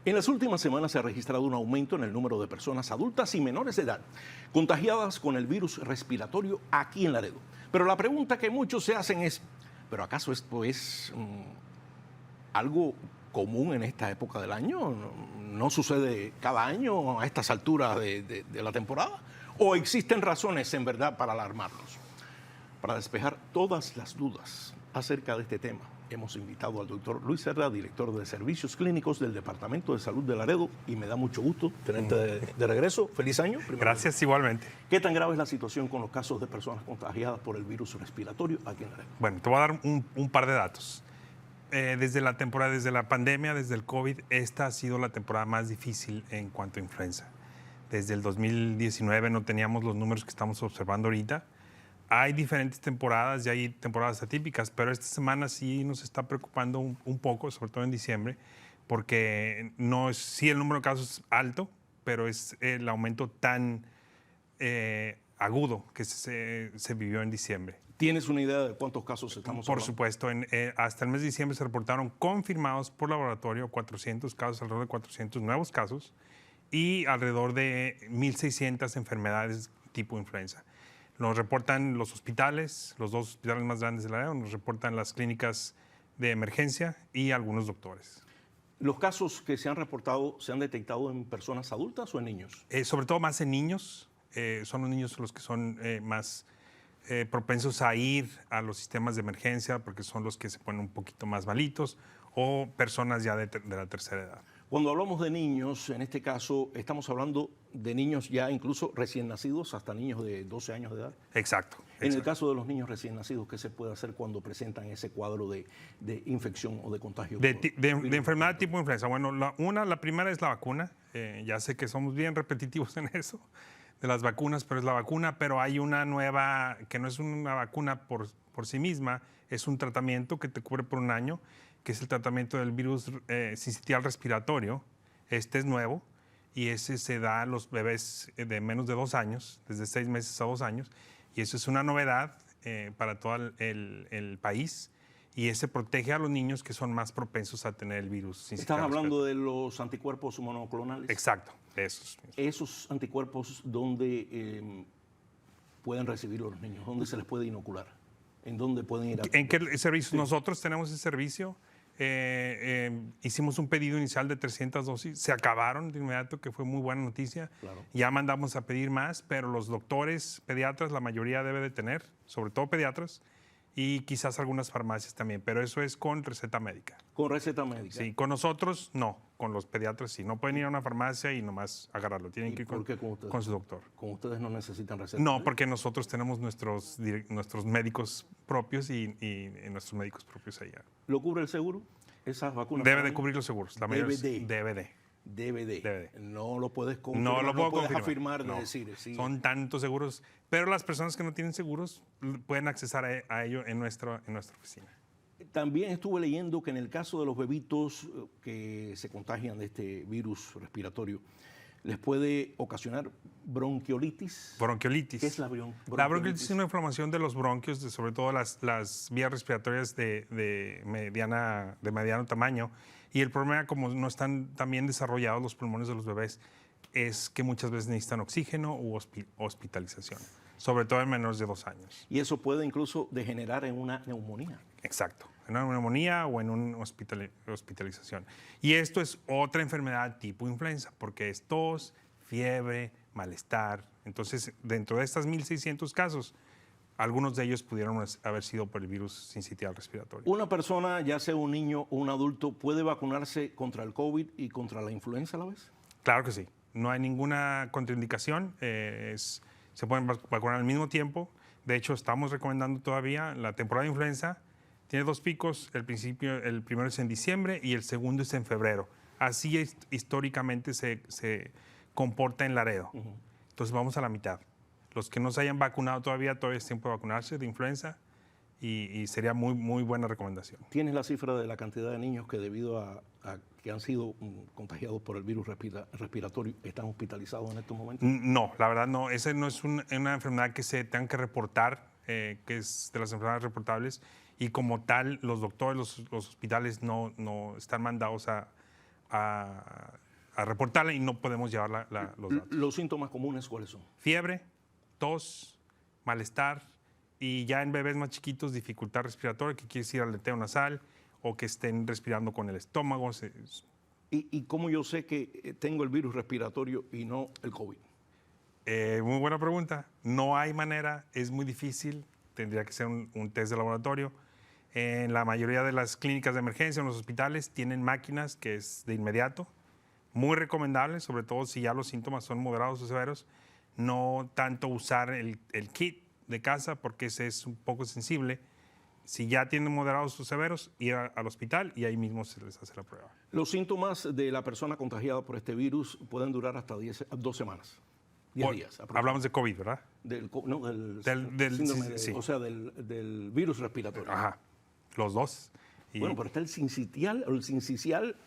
En las últimas semanas se ha registrado un aumento en el número de personas adultas y menores de edad contagiadas con el virus respiratorio aquí en Laredo. Pero la pregunta que muchos se hacen es, ¿pero acaso esto es algo común en esta época del año? ¿No sucede cada año a estas alturas de la temporada? ¿O existen razones en verdad para alarmarnos? Para despejar todas las dudas acerca de este tema, hemos invitado al doctor Luis Cerda, director de Servicios Clínicos del Departamento de Salud de Laredo, y me da mucho gusto tenerte de regreso. ¡Feliz año! Gracias, igualmente. ¿Qué tan grave es la situación con los casos de personas contagiadas por el virus respiratorio aquí en Laredo? Bueno, te voy a dar un par de datos. Desde la temporada, desde la pandemia, desde el COVID, esta ha sido la temporada más difícil en cuanto a influenza. Desde el 2019 no teníamos los números que estamos observando ahorita. Hay diferentes temporadas y hay temporadas atípicas, pero esta semana sí nos está preocupando un poco, sobre todo en diciembre, porque sí el número de casos es alto, pero es el aumento tan agudo que se vivió en diciembre. ¿Tienes una idea de cuántos casos estamos hablando? Por supuesto, hasta el mes de diciembre se reportaron confirmados por laboratorio 400 casos, alrededor de 400 nuevos casos y alrededor de 1.600 enfermedades tipo influenza. Nos reportan los hospitales, los dos hospitales más grandes de Laredo, nos reportan las clínicas de emergencia y algunos doctores. ¿Los casos que se han reportado se han detectado en personas adultas o en niños? Sobre todo más en niños. Son los niños los que son más propensos a ir a los sistemas de emergencia porque son los que se ponen un poquito más malitos o personas ya de la tercera edad. Cuando hablamos de niños, en este caso, estamos hablando de niños ya incluso recién nacidos, hasta niños de 12 años de edad. Exacto. En el caso de los niños recién nacidos, ¿qué se puede hacer cuando presentan ese cuadro de infección o de contagio? De enfermedad tipo influenza. Bueno, la primera es la vacuna. Ya sé que somos bien repetitivos en eso, de las vacunas, pero es la vacuna. Pero hay una nueva, que no es una vacuna por sí misma, es un tratamiento que te cubre por un año, que es el tratamiento del virus sincitial respiratorio. Este es nuevo y ese se da a los bebés de menos de 2 años, desde 6 meses a 2 años. Y eso es una novedad para todo el país. Y ese protege a los niños que son más propensos a tener el virus sincitial. ¿Estás hablando de los anticuerpos monoclonales? Exacto, de esos. ¿Esos anticuerpos dónde pueden recibir los niños? ¿Dónde se les puede inocular? ¿En dónde pueden ir a...? ¿En qué servicio? Sí. Nosotros tenemos ese servicio. Hicimos un pedido inicial de 300 dosis. Se acabaron de inmediato, que fue muy buena noticia. Claro. Ya mandamos a pedir más, pero los doctores pediatras, la mayoría debe de tener, sobre todo pediatras, y quizás algunas farmacias también, pero eso es con receta médica. ¿Con receta médica? Sí, con nosotros no, con los pediatras sí. No pueden ir a una farmacia y nomás agarrarlo, tienen que ir con su doctor. ¿Con ustedes no necesitan receta? No, porque nosotros tenemos nuestros médicos propios y nuestros médicos propios allá. ¿Lo cubre el seguro? ¿Esas vacunas? Debe de cubrir los seguros. La mayoría DVD. No lo puedes confirmar, no puedes afirmar ni decir. Sí. Son tantos seguros, pero las personas que no tienen seguros pueden accesar a ello en nuestra oficina. También estuve leyendo que en el caso de los bebitos que se contagian de este virus respiratorio, les puede ocasionar bronquiolitis. Bronquiolitis. ¿Qué es la bronquiolitis? La bronquiolitis es una inflamación de los bronquios, sobre todo las vías respiratorias de mediano tamaño. Y el problema, como no están tan bien desarrollados los pulmones de los bebés, es que muchas veces necesitan oxígeno u hospitalización, sobre todo en menores de 2 años. Y eso puede incluso degenerar en una neumonía. Exacto, en una neumonía o en una hospitalización. Y esto es otra enfermedad tipo influenza, porque es tos, fiebre, malestar. Entonces, dentro de estas 1.600 casos, algunos de ellos pudieron haber sido por el virus sincitial respiratorio. ¿Una persona, ya sea un niño o un adulto, puede vacunarse contra el COVID y contra la influenza a la vez? Claro que sí. No hay ninguna contraindicación. Se pueden vacunar al mismo tiempo. De hecho, estamos recomendando todavía la temporada de influenza. Tiene 2 picos. El primero es en diciembre y el segundo es en febrero. Así históricamente se comporta en Laredo. Entonces vamos a la mitad. Los que no se hayan vacunado todavía es tiempo de vacunarse de influenza y sería muy, muy buena recomendación. ¿Tienes la cifra de la cantidad de niños que debido a que han sido contagiados por el virus respiratorio están hospitalizados en estos momentos? No, la verdad no. Esa no es una enfermedad que se tenga que reportar, que es de las enfermedades reportables y como tal los doctores, los hospitales no están mandados a a reportarla y no podemos llevar los datos. ¿Los síntomas comunes cuáles son? Fiebre, tos, malestar y ya en bebés más chiquitos dificultad respiratoria, que quiere decir aleteo nasal o que estén respirando con el estómago. ¿Y cómo yo sé que tengo el virus respiratorio y no el COVID? Muy buena pregunta. No hay manera, es muy difícil, tendría que ser un test de laboratorio. En la mayoría de las clínicas de emergencia, en los hospitales, tienen máquinas que es de inmediato, muy recomendable, sobre todo si ya los síntomas son moderados o severos, no tanto usar el kit de casa porque ese es un poco sensible. Si ya tienen moderados o severos, ir al hospital y ahí mismo se les hace la prueba. Los síntomas de la persona contagiada por este virus pueden durar hasta 2 semanas. 10 días. Hablamos de COVID, ¿verdad? Del síndrome, sí. O sea, del virus respiratorio. Ajá, los dos. Bueno, pero está el sincicial o el sincicial,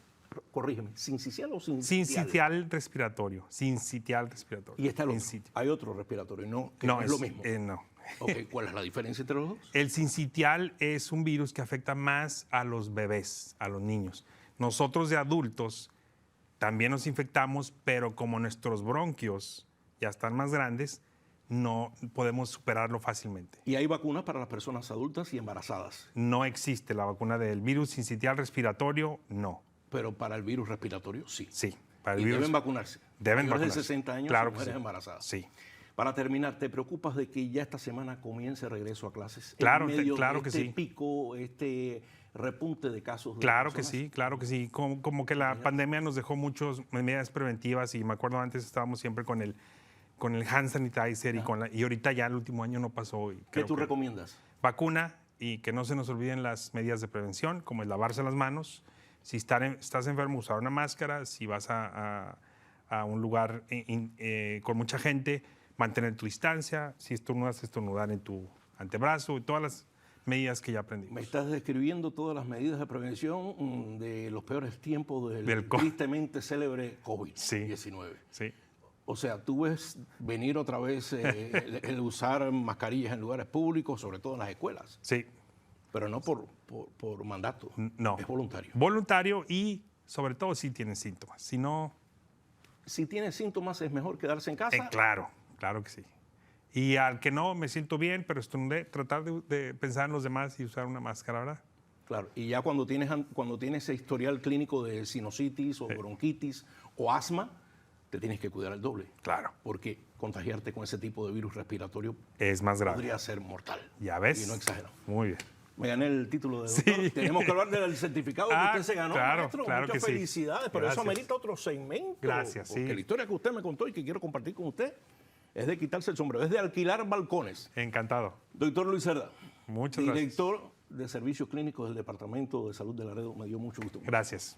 corrígeme, sincicial o sincicial. Sincitial respiratorio, sincitial respiratorio. Y está el otro. Hay otro respiratorio, ¿no? Que no es lo mismo. No. Okay, ¿cuál es la diferencia entre los dos? El sincitial es un virus que afecta más a los bebés, a los niños. Nosotros de adultos también nos infectamos, pero como nuestros bronquios ya están más grandes, no podemos superarlo fácilmente. ¿Y hay vacunas para las personas adultas y embarazadas? No existe la vacuna del virus sincitial respiratorio, no. Pero para el virus respiratorio, sí. Sí. Para el y virus, deben vacunarse. Deben Mayores vacunarse. de 60 años claro y mujeres sí. embarazadas. Sí. Para terminar, ¿te preocupas de que ya esta semana comience el regreso a clases? Claro, en medio claro de que este sí. pico, este repunte de casos. Claro que sí, claro que sí. Como que la pandemia nos dejó muchas medidas preventivas y me acuerdo antes estábamos siempre con el hand sanitizer y ahorita ya el último año no pasó. ¿Qué tú recomiendas? Vacuna y que no se nos olviden las medidas de prevención, como es lavarse las manos. Si estás enfermo, usar una máscara. Si vas a un lugar con mucha gente, mantener tu distancia. Si estornudar en tu antebrazo y todas las medidas que ya aprendimos. Me estás describiendo todas las medidas de prevención de los peores tiempos del tristemente célebre COVID-19. Sí. O sea, tú ves venir otra vez el usar mascarillas en lugares públicos, sobre todo en las escuelas. Sí. Pero no por mandato. No. Es voluntario. Voluntario y sobre todo si tienes síntomas. Si no... Si tienes síntomas, ¿es mejor quedarse en casa? Claro que sí. Y al que no, me siento bien, pero estornudé, tratar de pensar en los demás y usar una máscara, ¿verdad? Claro, y ya cuando tienes ese historial clínico de sinusitis o bronquitis o asma, te tienes que cuidar el doble. Claro. Porque contagiarte con ese tipo de virus respiratorio es más grave. Podría ser mortal. Ya ves. Y no exagero. Muy bien. Me gané el título de doctor. Sí. Tenemos que hablar del certificado que usted se ganó, maestro. Claro Muchas que sí. felicidades, pero eso amerita otro segmento. Gracias, porque sí. la historia que usted me contó y que quiero compartir con usted es de quitarse el sombrero, es de alquilar balcones. Encantado. Doctor Luis Cerda. Muchas gracias. Director de Servicios Clínicos del Departamento de Salud de Laredo. Me dio mucho gusto. Gracias.